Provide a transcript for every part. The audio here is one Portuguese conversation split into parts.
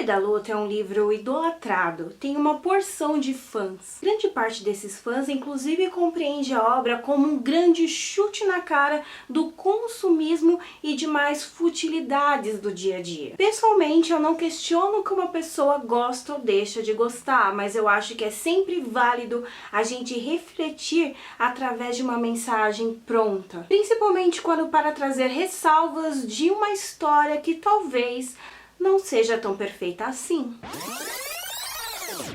da Luta é um livro idolatrado, tem uma porção de fãs. Grande parte desses fãs, inclusive, compreende a obra como um grande chute na cara do consumismo e demais futilidades do dia a dia. Pessoalmente, eu não questiono que uma pessoa gosta ou deixa de gostar, mas eu acho que é sempre válido a gente refletir através de uma mensagem pronta. Principalmente quando para trazer ressalvas de uma história que talvez não seja tão perfeita assim.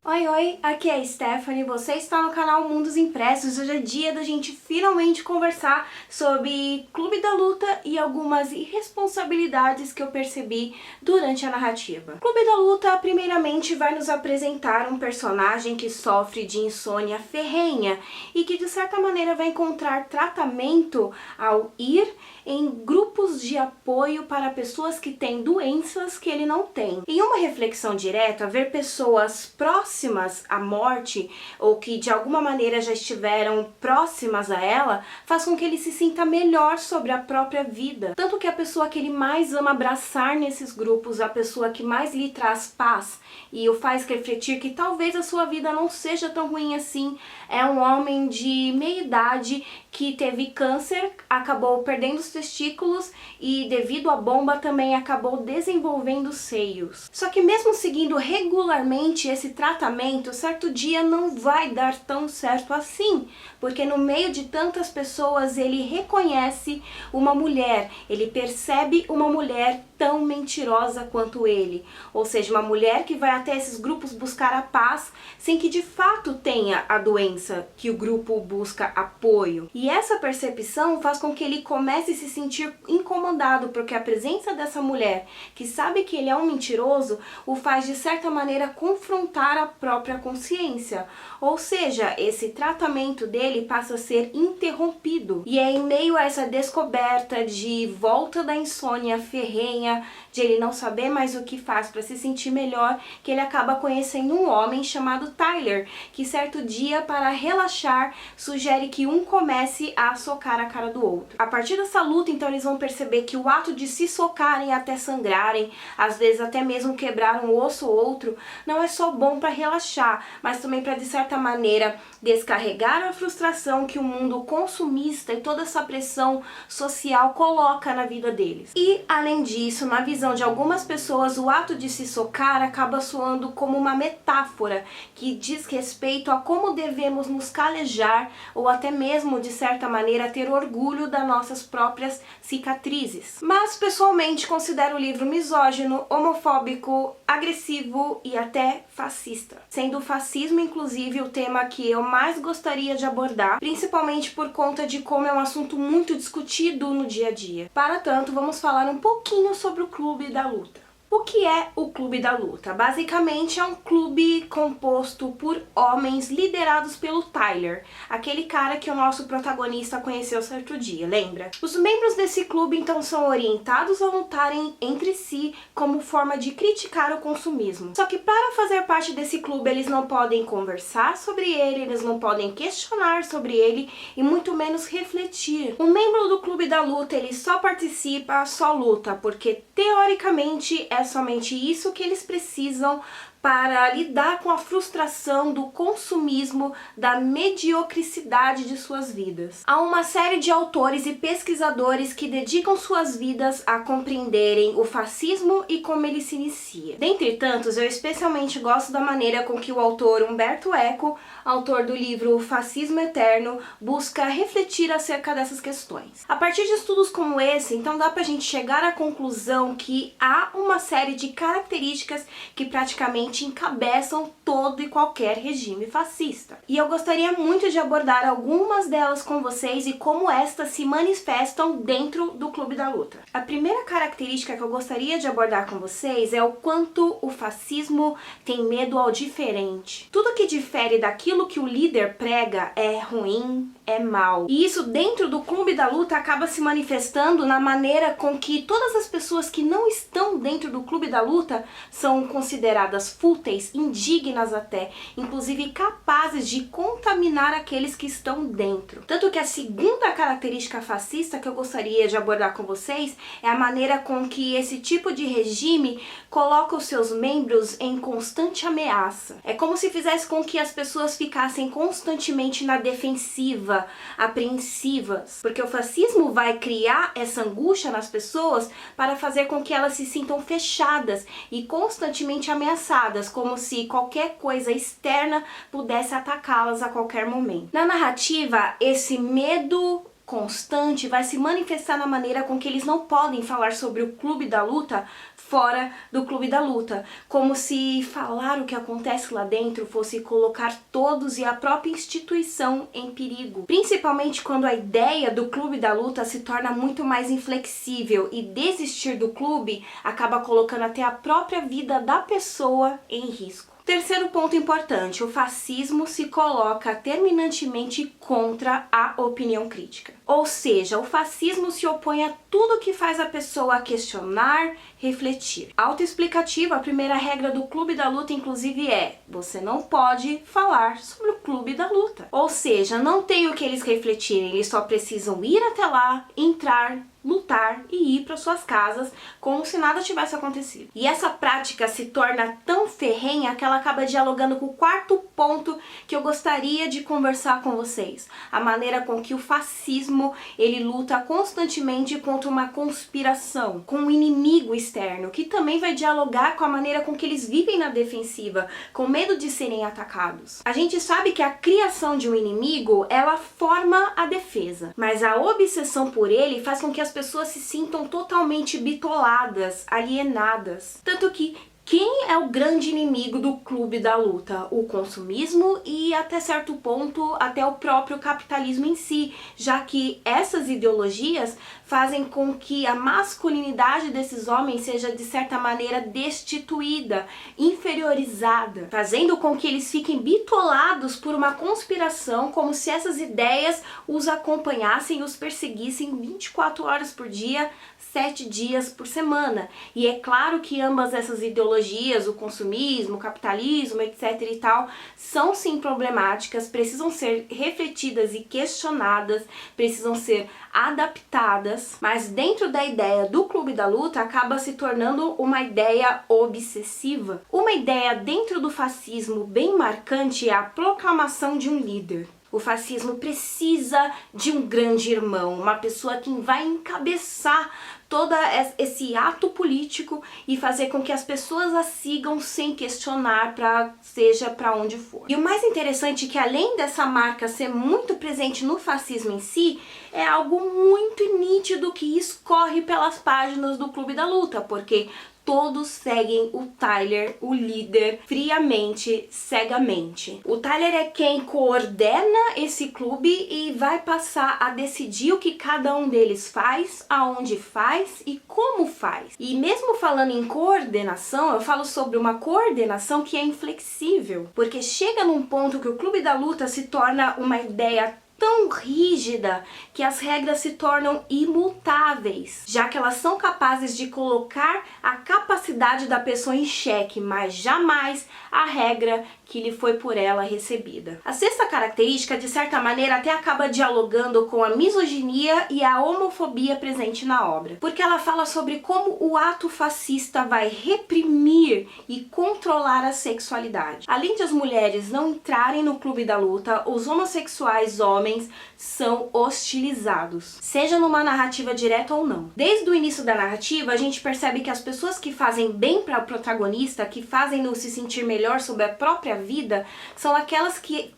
Oi, aqui é a Stephanie, você está no canal Mundos Impressos. Hoje é dia da gente finalmente conversar sobre Clube da Luta e algumas irresponsabilidades que eu percebi durante a narrativa. Clube da Luta, primeiramente, vai nos apresentar um personagem que sofre de insônia ferrenha e que, de certa maneira, vai encontrar tratamento ao ir em grupos de apoio para pessoas que têm doenças que ele não tem. Em uma reflexão direta, ver pessoas próximas à morte ou que de alguma maneira já estiveram próximas a ela faz com que ele se sinta melhor sobre a própria vida. Tanto que a pessoa que ele mais ama abraçar nesses grupos, a pessoa que mais lhe traz paz e o faz refletir que talvez a sua vida não seja tão ruim assim, é um homem de meia idade que teve câncer, acabou perdendo os testículos e devido à bomba também acabou desenvolvendo seios. Só que mesmo seguindo regularmente esse tratamento, certo dia não vai dar tão certo assim, porque no meio de tantas pessoas ele reconhece uma mulher, ele percebe uma mulher tão mentirosa quanto ele, ou seja, uma mulher que vai até esses grupos buscar a paz sem que de fato tenha a doença que o grupo busca apoio. E essa percepção faz com que ele comece a se sentir incomodado, porque a presença dessa mulher que sabe que ele é um mentiroso o faz de certa maneira confrontar a própria consciência, ou seja, esse tratamento dele passa a ser interrompido. E é em meio a essa descoberta de volta da insônia ferrenha, de ele não saber mais o que faz para se sentir melhor, que ele acaba conhecendo um homem chamado Tyler, que certo dia, para relaxar, sugere que um comece a socar a cara do outro. A partir dessa luta, então, eles vão perceber que o ato de se socarem até sangrarem, às vezes até mesmo quebrar um osso ou outro, não é só bom para relaxar, mas também para, de certa maneira, descarregar a frustração que o mundo consumista e toda essa pressão social coloca na vida deles. E, além disso, na visão de algumas pessoas, o ato de se socar acaba soando como uma metáfora que diz respeito a como devemos nos calejar ou até mesmo, de certa maneira, ter orgulho das nossas próprias cicatrizes. Mas, pessoalmente, considero o livro misógino, homofóbico, agressivo e até fascista. Sendo o fascismo, inclusive, o tema que eu mais gostaria de abordar, principalmente por conta de como é um assunto muito discutido no dia a dia. Para tanto, vamos falar um pouquinho sobre o Clube da Luta. O que é o Clube da Luta? Basicamente é um clube composto por homens liderados pelo Tyler, aquele cara que o nosso protagonista conheceu certo dia, lembra? Os membros desse clube então são orientados a lutarem entre si como forma de criticar o consumismo. Só que para fazer parte desse clube eles não podem conversar sobre ele, eles não podem questionar sobre ele e muito menos refletir. Um membro do Clube da Luta ele só participa, só luta, porque teoricamente é somente isso que eles precisam para lidar com a frustração do consumismo, da mediocridade de suas vidas. Há uma série de autores e pesquisadores que dedicam suas vidas a compreenderem o fascismo e como ele se inicia. Dentre tantos, eu especialmente gosto da maneira com que o autor Umberto Eco, autor do livro O Fascismo Eterno, busca refletir acerca dessas questões. A partir de estudos como esse, então dá pra gente chegar à conclusão que há uma série de características que praticamente encabeçam todo e qualquer regime fascista. E eu gostaria muito de abordar algumas delas com vocês e como estas se manifestam dentro do Clube da Luta. A primeira característica que eu gostaria de abordar com vocês é o quanto o fascismo tem medo ao diferente. Tudo que difere daquilo que o líder prega é ruim, é mal. E isso dentro do clube da luta acaba se manifestando na maneira com que todas as pessoas que não estão dentro do clube da luta são consideradas fúteis, indignas até, inclusive capazes de contaminar aqueles que estão dentro. Tanto que a segunda característica fascista que eu gostaria de abordar com vocês é a maneira com que esse tipo de regime coloca os seus membros em constante ameaça. É como se fizesse com que as pessoas ficassem constantemente na defensiva, apreensivas, porque o fascismo vai criar essa angústia nas pessoas para fazer com que elas se sintam fechadas e constantemente ameaçadas, como se qualquer coisa externa pudesse atacá-las a qualquer momento. Na narrativa, esse medo constante vai se manifestar na maneira com que eles não podem falar sobre o clube da luta fora do clube da luta, como se falar o que acontece lá dentro fosse colocar todos e a própria instituição em perigo. Principalmente quando a ideia do clube da luta se torna muito mais inflexível e desistir do clube acaba colocando até a própria vida da pessoa em risco. Terceiro ponto importante, o fascismo se coloca terminantemente contra a opinião crítica. Ou seja, o fascismo se opõe a tudo que faz a pessoa questionar, refletir. Autoexplicativo, a primeira regra do clube da luta, inclusive, é: você não pode falar sobre o clube da luta. Ou seja, não tem o que eles refletirem, eles só precisam ir até lá, entrar, lutar e ir para suas casas como se nada tivesse acontecido. E essa prática se torna tão ferrenha que ela acaba dialogando com o quarto ponto que eu gostaria de conversar com vocês. A maneira com que o fascismo, ele luta constantemente contra uma conspiração, com um inimigo externo, que também vai dialogar com a maneira com que eles vivem na defensiva, com medo de serem atacados. A gente sabe que a criação de um inimigo, ela forma a defesa, mas a obsessão por ele faz com que as pessoas se sintam totalmente bitoladas, alienadas. Tanto que quem é o grande inimigo do clube da luta? O consumismo e, até certo ponto, até o próprio capitalismo em si, já que essas ideologias fazem com que a masculinidade desses homens seja, de certa maneira, destituída, inferiorizada, fazendo com que eles fiquem bitolados por uma conspiração, como se essas ideias os acompanhassem e os perseguissem 24 horas por dia, 7 dias por semana. E é claro que ambas essas ideologias, o consumismo, o capitalismo, etc e tal, são sim problemáticas, precisam ser refletidas e questionadas, precisam ser adaptadas, mas dentro da ideia do clube da luta acaba se tornando uma ideia obsessiva. Uma ideia dentro do fascismo bem marcante é a proclamação de um líder. O fascismo precisa de um grande irmão, uma pessoa que vai encabeçar todo esse ato político e fazer com que as pessoas a sigam sem questionar, seja para onde for. E o mais interessante é que, além dessa marca ser muito presente no fascismo em si, é algo muito nítido que escorre pelas páginas do Clube da Luta, porque todos seguem o Tyler, o líder, friamente, cegamente. O Tyler é quem coordena esse clube e vai passar a decidir o que cada um deles faz, aonde faz e como faz. E mesmo falando em coordenação, eu falo sobre uma coordenação que é inflexível, porque chega num ponto que o Clube da Luta se torna uma ideia tão rígida que as regras se tornam imutáveis, já que elas são capazes de colocar a capacidade da pessoa em xeque, mas jamais a regra que lhe foi por ela recebida. A sexta característica, de certa maneira, até acaba dialogando com a misoginia e a homofobia presente na obra, porque ela fala sobre como o ato fascista vai reprimir e controlar a sexualidade. Além de as mulheres não entrarem no Clube da Luta, os homossexuais homens são hostilizados, seja numa narrativa direta ou não. Desde o início da narrativa, a gente percebe que as pessoas que fazem bem para o protagonista, que fazem-no se sentir melhor sobre a própria vida, são aquelas que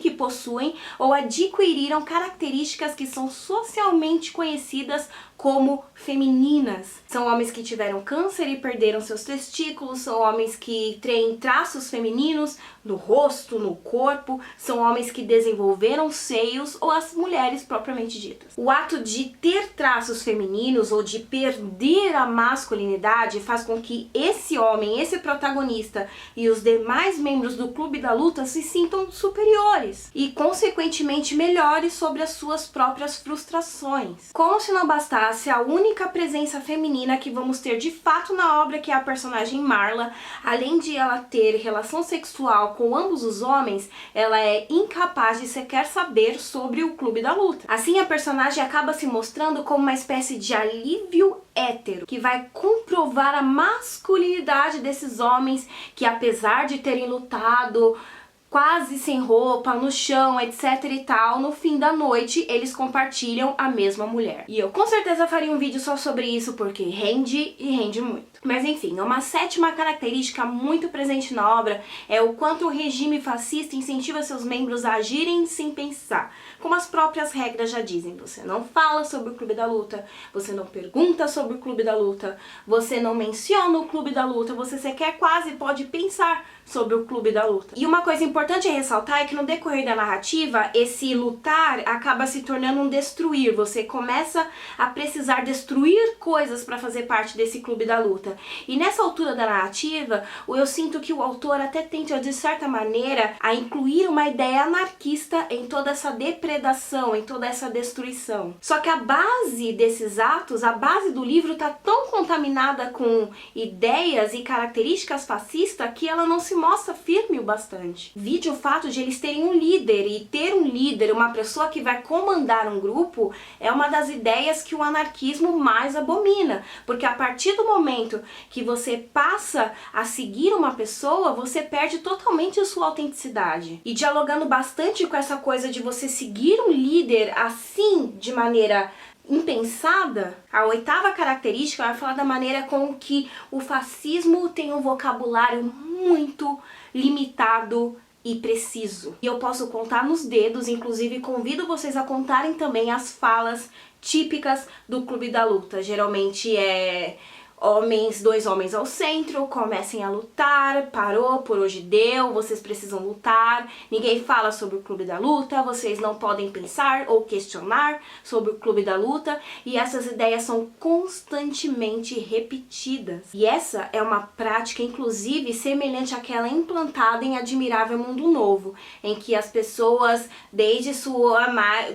que possuem ou adquiriram características que são socialmente conhecidas como femininas. São homens que tiveram câncer e perderam seus testículos, são homens que têm traços femininos no rosto, no corpo, são homens que desenvolveram seios, ou as mulheres propriamente ditas. O ato de ter traços femininos ou de perder a masculinidade faz com que esse homem, esse protagonista e os demais membros do Clube da Luta se sintam superiores superiores e, consequentemente, melhores sobre as suas próprias frustrações. Como se não bastasse a única presença feminina que vamos ter de fato na obra, que é a personagem Marla, além de ela ter relação sexual com ambos os homens, ela é incapaz de sequer saber sobre o Clube da Luta. Assim, a personagem acaba se mostrando como uma espécie de alívio hétero, que vai comprovar a masculinidade desses homens que, apesar de terem lutado quase sem roupa, no chão, etc e tal, no fim da noite eles compartilham a mesma mulher. E eu com certeza faria um vídeo só sobre isso, porque rende e rende muito. Mas enfim, uma sétima característica muito presente na obra é o quanto o regime fascista incentiva seus membros a agirem sem pensar. Como as próprias regras já dizem, você não fala sobre o Clube da Luta, você não pergunta sobre o Clube da Luta, você não menciona o Clube da Luta, você sequer quase pode pensar sobre o Clube da Luta. E uma coisa importante a ressaltar é que no decorrer da narrativa, esse lutar acaba se tornando um destruir. Você começa a precisar destruir coisas para fazer parte desse Clube da Luta. E nessa altura da narrativa, eu sinto que o autor até tenta, de certa maneira, a incluir uma ideia anarquista em toda essa depredação, em toda essa destruição. Só que a base desses atos, a base do livro está tão contaminada com ideias e características fascistas que ela não se mostra firme o bastante. Vide o fato de eles terem um líder, e ter um líder, uma pessoa que vai comandar um grupo, é uma das ideias que o anarquismo mais abomina, porque a partir do momento que você passa a seguir uma pessoa, você perde totalmente a sua autenticidade. E dialogando bastante com essa coisa de você seguir um líder assim, de maneira impensada, a oitava característica vai falar da maneira com que o fascismo tem um vocabulário muito limitado e preciso. E eu posso contar nos dedos, inclusive convido vocês a contarem também as falas típicas do Clube da Luta. Geralmente é dois homens ao centro, comecem a lutar, parou, por hoje deu, vocês precisam lutar, ninguém fala sobre o Clube da Luta, vocês não podem pensar ou questionar sobre o Clube da Luta, e essas ideias são constantemente repetidas. E essa é uma prática, inclusive, semelhante àquela implantada em Admirável Mundo Novo, em que as pessoas, desde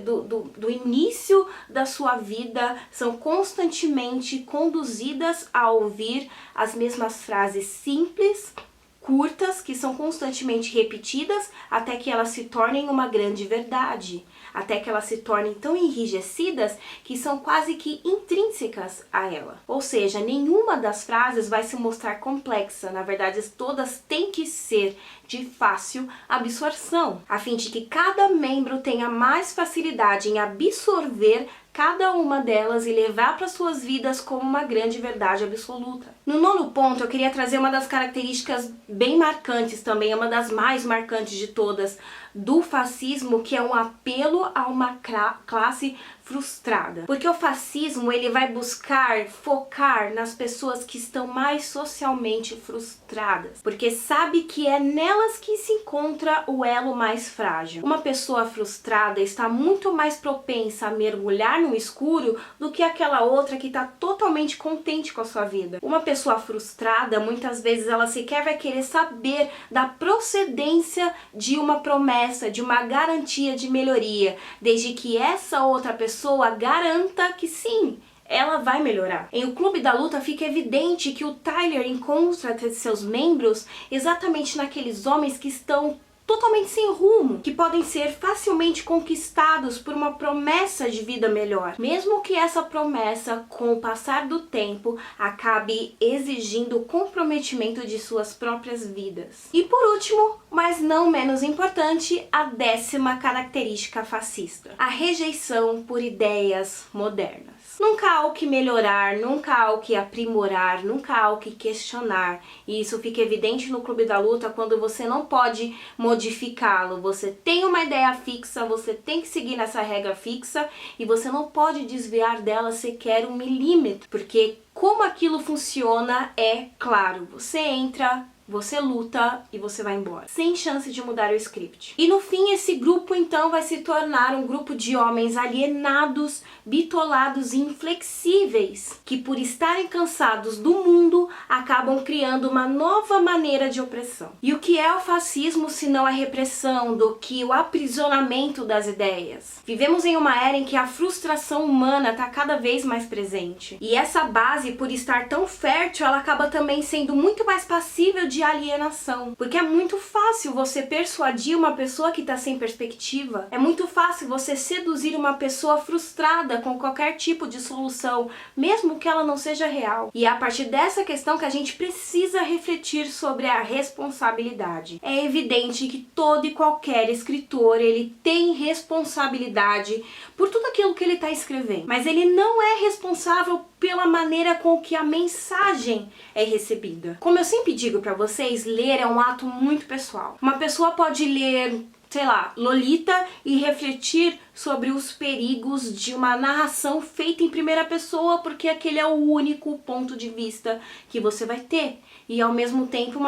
do início da sua vida, são constantemente conduzidas a ouvir as mesmas frases simples, curtas, que são constantemente repetidas até que elas se tornem uma grande verdade, até que elas se tornem tão enrijecidas que são quase que intrínsecas a ela. Ou seja, nenhuma das frases vai se mostrar complexa, na verdade todas têm que ser de fácil absorção, a fim de que cada membro tenha mais facilidade em absorver cada uma delas e levar para suas vidas como uma grande verdade absoluta. No nono ponto, eu queria trazer uma das características bem marcantes também, é uma das mais marcantes de todas, do fascismo, que é um apelo a uma classe frustrada. Porque o fascismo, ele vai buscar focar nas pessoas que estão mais socialmente frustradas, porque sabe que é nelas que se encontra o elo mais frágil. Uma pessoa frustrada está muito mais propensa a mergulhar no escuro do que aquela outra que está totalmente contente com a sua vida. Uma pessoa frustrada, muitas vezes ela sequer vai querer saber da procedência de uma promessa, de uma garantia de melhoria, desde que essa outra pessoa garanta que sim, ela vai melhorar. Em O Clube da Luta fica evidente que o Tyler encontra seus membros exatamente naqueles homens que estão totalmente sem rumo, que podem ser facilmente conquistados por uma promessa de vida melhor, mesmo que essa promessa, com o passar do tempo, acabe exigindo o comprometimento de suas próprias vidas. E por último, mas não menos importante, a 10ª característica fascista: a rejeição por ideias modernas. Nunca há o que melhorar, nunca há o que aprimorar, nunca há o que questionar. E isso fica evidente no Clube da Luta quando você não pode modificá-lo. Você tem uma ideia fixa, você tem que seguir nessa regra fixa e você não pode desviar dela sequer 1 milímetro. Porque como aquilo funciona é claro. Você entra, você luta e você vai embora, sem chance de mudar o script. E no fim, esse grupo então vai se tornar um grupo de homens alienados, bitolados e inflexíveis, que por estarem cansados do mundo, acabam criando uma nova maneira de opressão. E o que é o fascismo se não a repressão, do que o aprisionamento das ideias? Vivemos em uma era em que a frustração humana está cada vez mais presente. E essa base, por estar tão fértil, ela acaba também sendo muito mais passível de alienação, porque é muito fácil você persuadir uma pessoa que está sem perspectiva, é muito fácil você seduzir uma pessoa frustrada com qualquer tipo de solução, mesmo que ela não seja real. E é a partir dessa questão que a gente precisa refletir sobre a responsabilidade. É evidente que todo e qualquer escritor, ele tem responsabilidade por tudo aquilo que ele está escrevendo, mas ele não é responsável pela maneira com que a mensagem é recebida. Como eu sempre digo para vocês, ler é um ato muito pessoal. Uma pessoa pode ler, sei lá, Lolita e refletir sobre os perigos de uma narração feita em primeira pessoa, porque aquele é o único ponto de vista que você vai ter. E ao mesmo tempo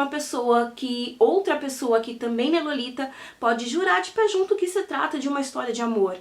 outra pessoa que também lê Lolita pode jurar de pé junto que se trata de uma história de amor.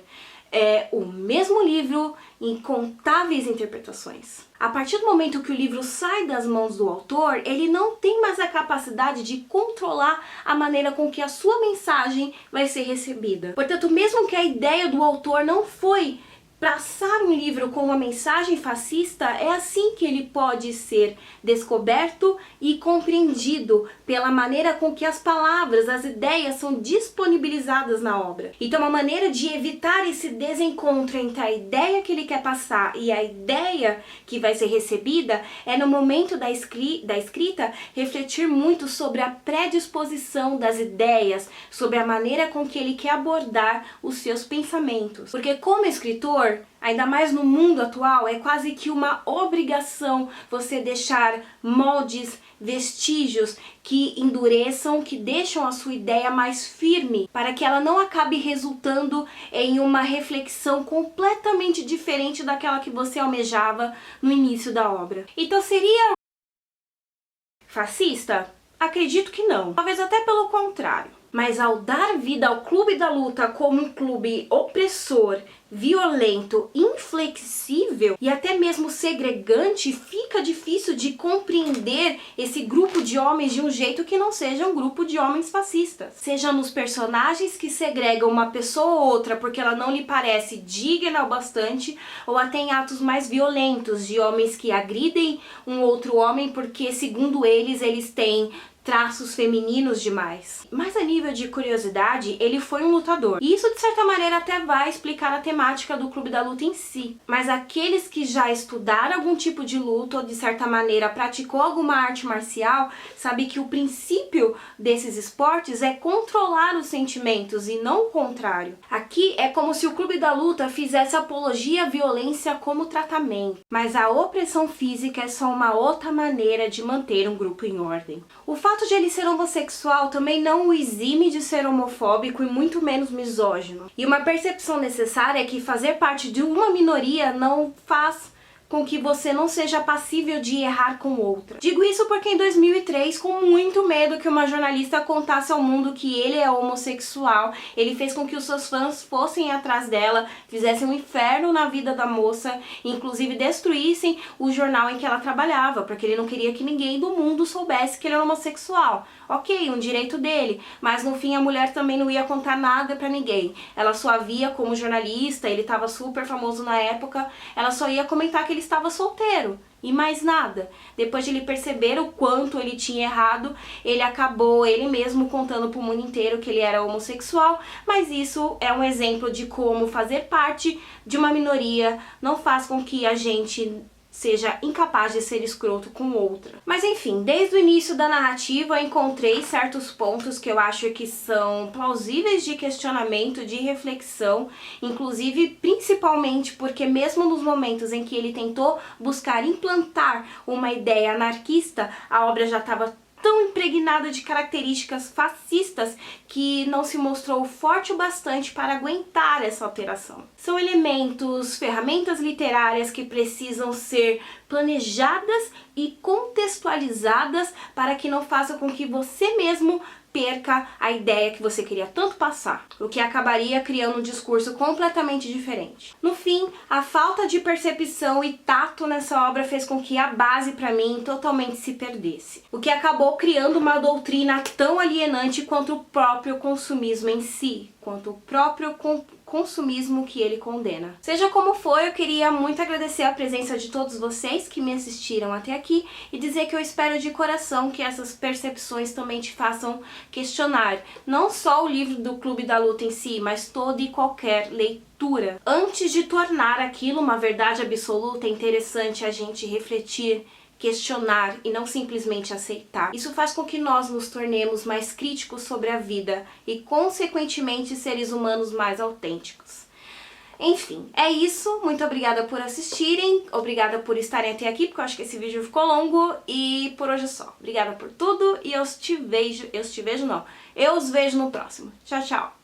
É o mesmo livro, incontáveis interpretações. A partir do momento que o livro sai das mãos do autor, ele não tem mais a capacidade de controlar a maneira com que a sua mensagem vai ser recebida. Portanto, mesmo que a ideia do autor não foi passar um livro com uma mensagem fascista, é assim que ele pode ser descoberto e compreendido pela maneira com que as palavras, as ideias são disponibilizadas na obra. Então, uma maneira de evitar esse desencontro entre a ideia que ele quer passar e a ideia que vai ser recebida é, no momento da escrita, refletir muito sobre a predisposição das ideias, sobre a maneira com que ele quer abordar os seus pensamentos. Porque como escritor, ainda mais no mundo atual, é quase que uma obrigação você deixar moldes, vestígios que endureçam, que deixam a sua ideia mais firme, para que ela não acabe resultando em uma reflexão completamente diferente daquela que você almejava no início da obra. Então seria fascista? Acredito que não. Talvez até pelo contrário. Mas ao dar vida ao Clube da Luta como um clube opressor, violento, inflexível e até mesmo segregante, fica difícil de compreender esse grupo de homens de um jeito que não seja um grupo de homens fascistas. Seja nos personagens que segregam uma pessoa ou outra porque ela não lhe parece digna o bastante, ou até em atos mais violentos de homens que agridem um outro homem porque, segundo eles têm traços femininos demais. Mas a nível de curiosidade, ele foi um lutador. E isso, de certa maneira, até vai explicar a temática do Clube da Luta em si. Mas aqueles que já estudaram algum tipo de luta ou, de certa maneira, praticou alguma arte marcial, sabe que o princípio desses esportes é controlar os sentimentos e não o contrário. Aqui é como se o Clube da Luta fizesse apologia à violência como tratamento. Mas a opressão física é só uma outra maneira de manter um grupo em ordem. O fato de ele ser homossexual também não o exime de ser homofóbico e muito menos misógino. E uma percepção necessária é que fazer parte de uma minoria não faz com que você não seja passível de errar com outra. Digo isso porque em 2003, com muito medo que uma jornalista contasse ao mundo que ele é homossexual, ele fez com que os seus fãs fossem atrás dela, fizessem um inferno na vida da moça, inclusive destruíssem o jornal em que ela trabalhava, porque ele não queria que ninguém do mundo soubesse que ele era homossexual. Ok, um direito dele, mas no fim a mulher também não ia contar nada pra ninguém. Ela só via como jornalista, ele estava super famoso na época, ela só ia comentar que ele estava solteiro e mais nada. Depois de ele perceber o quanto ele tinha errado, ele acabou ele mesmo contando pro mundo inteiro que ele era homossexual, mas isso é um exemplo de como fazer parte de uma minoria não faz com que a gente seja incapaz de ser escroto com outra. Mas enfim, desde o início da narrativa eu encontrei certos pontos que eu acho que são plausíveis de questionamento, de reflexão, inclusive principalmente porque mesmo nos momentos em que ele tentou buscar implantar uma ideia anarquista, a obra já estava tão impregnada de características fascistas que não se mostrou forte o bastante para aguentar essa alteração. São elementos, ferramentas literárias que precisam ser planejadas e contextualizadas para que não faça com que você mesmo perca a ideia que você queria tanto passar, o que acabaria criando um discurso completamente diferente. No fim, a falta de percepção e tato nessa obra fez com que a base para mim totalmente se perdesse, o que acabou criando uma doutrina tão alienante quanto o próprio consumismo em si, quanto o próprio consumismo que ele condena. Seja como for, eu queria muito agradecer a presença de todos vocês que me assistiram até aqui e dizer que eu espero de coração que essas percepções também te façam questionar não só o livro do Clube da Luta em si, mas toda e qualquer leitura. Antes de tornar aquilo uma verdade absoluta, é interessante a gente refletir, questionar e não simplesmente aceitar. Isso faz com que nós nos tornemos mais críticos sobre a vida e, consequentemente, seres humanos mais autênticos. Enfim, é isso. Muito obrigada por assistirem, obrigada por estarem até aqui, porque eu acho que esse vídeo ficou longo e por hoje é só. Obrigada por tudo e eu os vejo no próximo. Tchau, tchau!